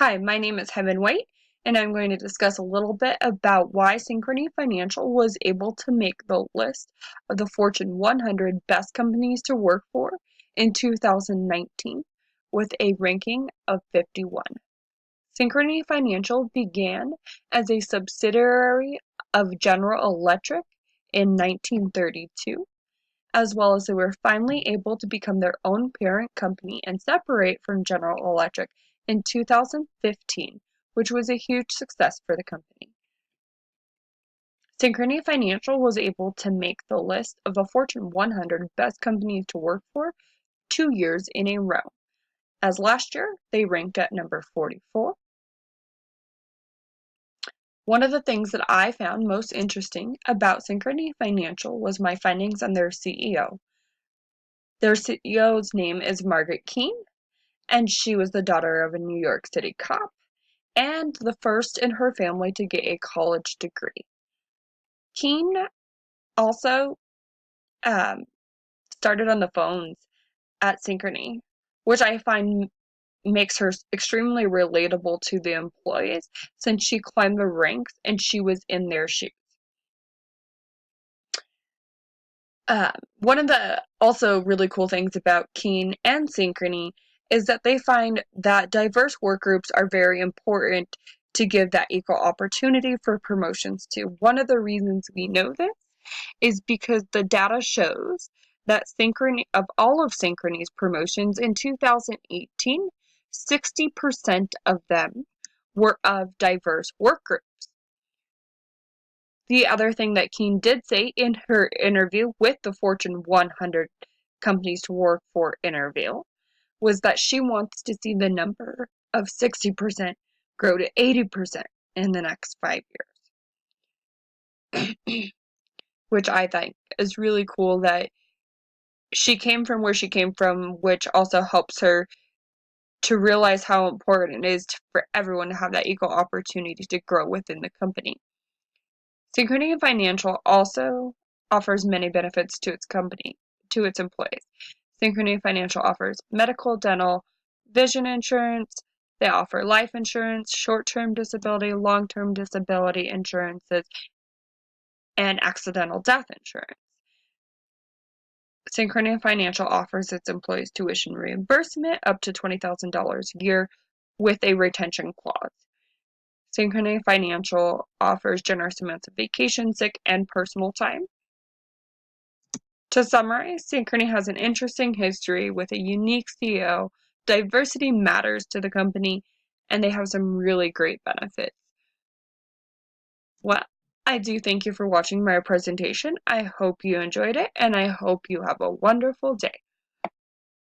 Hi, my name is Heaven White, and I'm going to discuss a little bit about why Synchrony Financial was able to make the list of the Fortune 100 best companies to work for in 2019 with a ranking of 51. Synchrony Financial began as a subsidiary of General Electric in 1932, as well as they were finally able to become their own parent company and separate from General Electric in 2015, which was a huge success for the company. Synchrony Financial was able to make the list of the Fortune 100 best companies to work for 2 years in a row, as last year they ranked at number 44. One of the things that I found most interesting about Synchrony Financial was my findings on their CEO. Their CEO's name is Margaret Keane, and she was the daughter of a New York City cop and the first in her family to get a college degree. Keane also um, started on the phones at Synchrony, which I find makes her extremely relatable to the employees since she climbed the ranks and she was in their shoes. One of the also really cool things about Keane and Synchrony is that they find that diverse work groups are very important to give that equal opportunity for promotions to. One of the reasons we know this is because the data shows that Synchrony, of all of Synchrony's promotions in 2018, 60% of them were of diverse work groups. The other thing that Keane did say in her interview with the Fortune 100 companies to work for interview was that she wants to see the number of 60% grow to 80% in the next 5 years. Which I think is really cool that she came from where she came from, which also helps her to realize how important it is for everyone to have that equal opportunity to grow within the company. Synchrony Financial also offers many benefits to its employees. Synchrony Financial offers medical, dental, vision insurance. They offer life insurance, short-term disability, long-term disability insurances, and accidental death insurance. Synchrony Financial offers its employees tuition reimbursement up to $20,000 a year with a retention clause. Synchrony Financial offers generous amounts of vacation, sick, and personal time. To summarize, Synchrony has an interesting history with a unique CEO. Diversity matters to the company, and they have some really great benefits. Well, I do thank you for watching my presentation. I hope you enjoyed it, and I hope you have a wonderful day.